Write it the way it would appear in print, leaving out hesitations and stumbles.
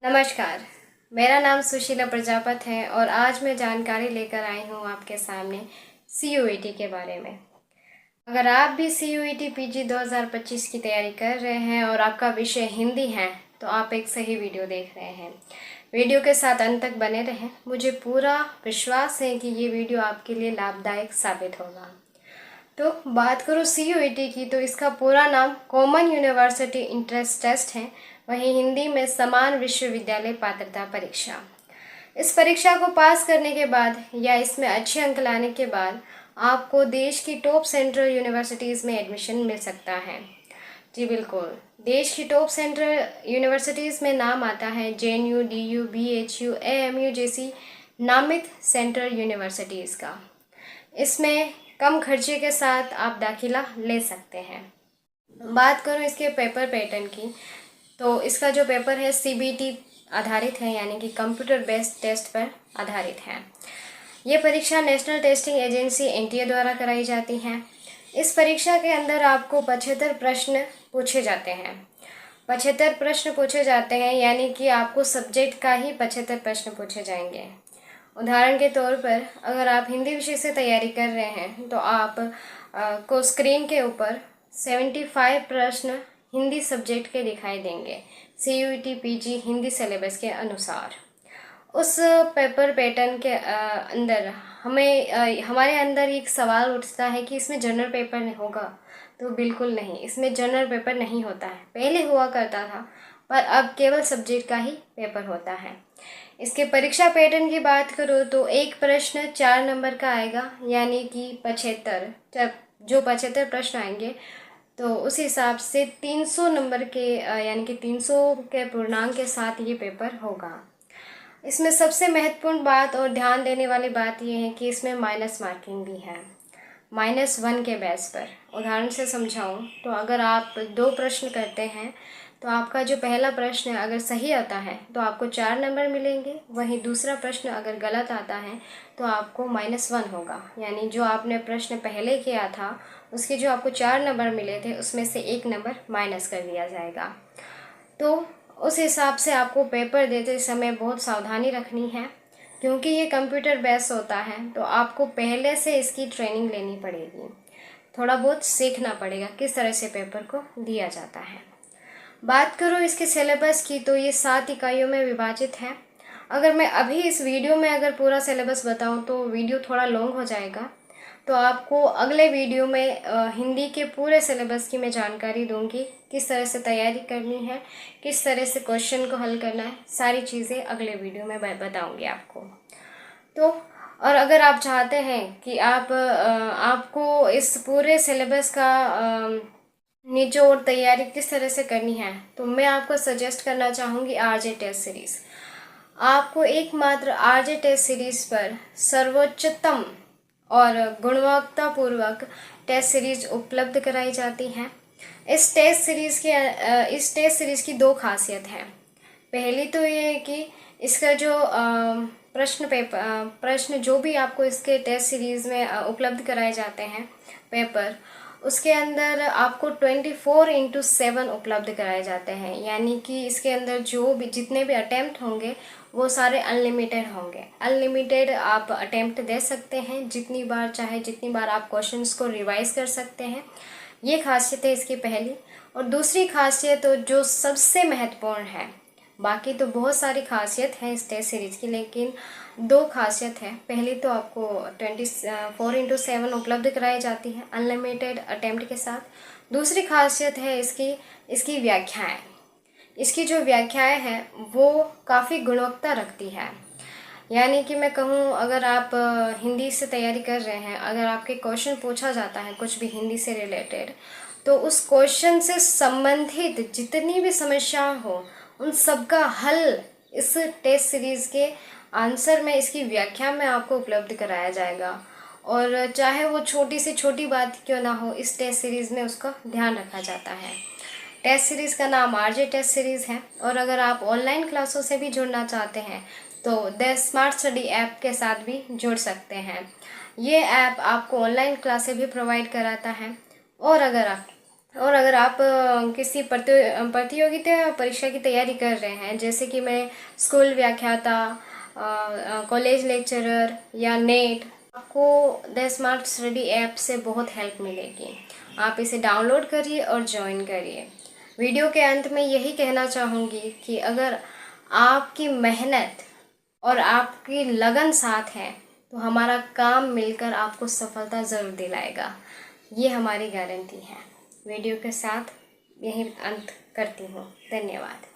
नमस्कार। मेरा नाम सुशीला प्रजापत है और आज मैं जानकारी लेकर आई हूँ आपके सामने CUET के बारे में। अगर आप भी CUET PG 2025 की तैयारी कर रहे हैं और आपका विषय हिंदी है तो आप एक सही वीडियो देख रहे हैं। वीडियो के साथ अंत तक बने रहें। मुझे पूरा विश्वास है कि ये वीडियो आपके लिए लाभदायक साबित होगा। तो बात करूँ CUET की तो इसका पूरा नाम कॉमन यूनिवर्सिटी इंट्रेंस टेस्ट है, वहीं हिंदी में समान विश्वविद्यालय पात्रता परीक्षा। इस परीक्षा को पास करने के बाद या इसमें अच्छे अंक लाने के बाद आपको देश की टॉप सेंट्रल यूनिवर्सिटीज़ में एडमिशन मिल सकता है। जी बिल्कुल, देश की टॉप सेंट्रल यूनिवर्सिटीज़ में नाम आता है JNU, DU, BHU, AMU जैसी नामित सेंट्रल यूनिवर्सिटीज़ का। इसमें कम खर्चे के साथ आप दाखिला ले सकते हैं। बात करूँ इसके पेपर पैटर्न की तो इसका जो पेपर है CBT आधारित है, यानी कि कंप्यूटर बेस्ड टेस्ट पर आधारित है। ये परीक्षा नेशनल टेस्टिंग एजेंसी NTA द्वारा कराई जाती है। इस परीक्षा के अंदर आपको 75 प्रश्न पूछे जाते हैं। 75 प्रश्न पूछे जाते हैं, यानी कि आपको सब्जेक्ट का ही 75 प्रश्न पूछे जाएंगे। उदाहरण के तौर पर अगर आप हिंदी विषय से तैयारी कर रहे हैं तो आप को स्क्रीन के ऊपर 75 प्रश्न हिंदी सब्जेक्ट के दिखाई देंगे CUET PG हिंदी सिलेबस के अनुसार। उस पेपर पैटर्न के अंदर हमारे अंदर एक सवाल उठता है कि इसमें जनरल पेपर नहीं होगा, तो बिल्कुल नहीं, इसमें जनरल पेपर नहीं होता है। पहले हुआ करता था पर अब केवल सब्जेक्ट का ही पेपर होता है। इसके परीक्षा पैटर्न की बात करूँ तो एक प्रश्न 4 नंबर का आएगा, यानी कि 75 जो 75 प्रश्न आएंगे तो उस हिसाब से 300 नंबर के यानी कि 300 के पूर्णांक के साथ ये पेपर होगा। इसमें सबसे महत्वपूर्ण बात और ध्यान देने वाली बात यह है कि इसमें माइनस मार्किंग भी है, -1 के बेस पर। उदाहरण से समझाऊं तो अगर आप 2 प्रश्न करते हैं तो आपका जो पहला प्रश्न है अगर सही आता है तो आपको 4 नंबर मिलेंगे, वहीं दूसरा प्रश्न अगर गलत आता है तो आपको -1 होगा, यानी जो आपने प्रश्न पहले किया था उसके जो आपको 4 नंबर मिले थे उसमें से 1 नंबर माइनस कर दिया जाएगा। तो उस हिसाब से आपको पेपर देते समय बहुत सावधानी रखनी है, क्योंकि ये कंप्यूटर बेस होता है तो आपको पहले से इसकी ट्रेनिंग लेनी पड़ेगी। थोड़ा बहुत सीखना पड़ेगा किस तरह से पेपर को दिया जाता है। बात करूँ इसके सिलेबस की तो ये 7 इकाइयों में विभाजित है। अगर मैं अभी इस वीडियो में अगर पूरा सिलेबस बताऊँ तो वीडियो थोड़ा लॉन्ग हो जाएगा, तो आपको अगले वीडियो में हिंदी के पूरे सिलेबस की मैं जानकारी दूंगी, किस तरह से तैयारी करनी है, किस तरह से क्वेश्चन को हल करना है, सारी चीज़ें अगले वीडियो में बताऊंगी आपको। तो और अगर आप चाहते हैं कि आपको इस पूरे सिलेबस का निचोड़ तैयारी किस तरह से करनी है तो मैं आपको सजेस्ट करना चाहूँगी RJ टेस्ट सीरीज़। आपको एकमात्र RJ टेस्ट सीरीज़ पर सर्वोच्चतम और गुणवत्तापूर्वक टेस्ट सीरीज उपलब्ध कराई जाती हैं। इस टेस्ट सीरीज़ की 2 खासियत हैं। पहली तो ये है कि इसका जो प्रश्न जो भी आपको इसके टेस्ट सीरीज़ में उपलब्ध कराए जाते हैं पेपर, उसके अंदर आपको 24/7 उपलब्ध कराए जाते हैं, यानी कि इसके अंदर जो भी जितने भी अटैम्प्ट होंगे वो सारे अनलिमिटेड होंगे। अनलिमिटेड आप अटैम्प्ट दे सकते हैं, जितनी बार चाहे जितनी बार आप क्वेश्चंस को रिवाइज कर सकते हैं। ये खासियत है इसकी पहली। और दूसरी खासियत जो सबसे महत्वपूर्ण है, बाकी तो बहुत सारी खासियत है इस टेस्ट सीरीज़ की, लेकिन 2 खासियत है। पहली तो आपको 24/7 उपलब्ध कराई जाती है अनलिमिटेड अटैम्प्ट के साथ। दूसरी खासियत है इसकी व्याख्याएं। इसकी जो व्याख्याएं हैं वो काफ़ी गुणवत्ता रखती है, यानी कि मैं कहूँ अगर आप हिंदी से तैयारी कर रहे हैं, अगर आपके क्वेश्चन पूछा जाता है कुछ भी हिंदी से रिलेटेड, तो उस क्वेश्चन से संबंधित जितनी भी समस्या हो उन सब का हल इस टेस्ट सीरीज़ के आंसर में, इसकी व्याख्या में आपको उपलब्ध कराया जाएगा। और चाहे वो छोटी से छोटी बात क्यों ना हो, इस टेस्ट सीरीज़ में उसका ध्यान रखा जाता है। टेस्ट सीरीज़ का नाम RJ टेस्ट सीरीज़ है। और अगर आप ऑनलाइन क्लासों से भी जुड़ना चाहते हैं तो द स्मार्ट स्टडी ऐप के साथ भी जुड़ सकते हैं। ये ऐप आपको ऑनलाइन क्लासें भी प्रोवाइड कराता है। और अगर आप और अगर आप किसी प्रतियोगिता या परीक्षा की तैयारी कर रहे हैं, जैसे कि मैं स्कूल व्याख्याता, कॉलेज लेक्चरर या नेट, आपको द स्मार्ट स्टडी ऐप से बहुत हेल्प मिलेगी। आप इसे डाउनलोड करिए और ज्वाइन करिए। वीडियो के अंत में यही कहना चाहूँगी कि अगर आपकी मेहनत और आपकी लगन साथ है तो हमारा काम मिलकर आपको सफलता ज़रूर दिलाएगा। ये हमारी गारंटी है। वीडियो के साथ यही अंत करती हूँ। धन्यवाद।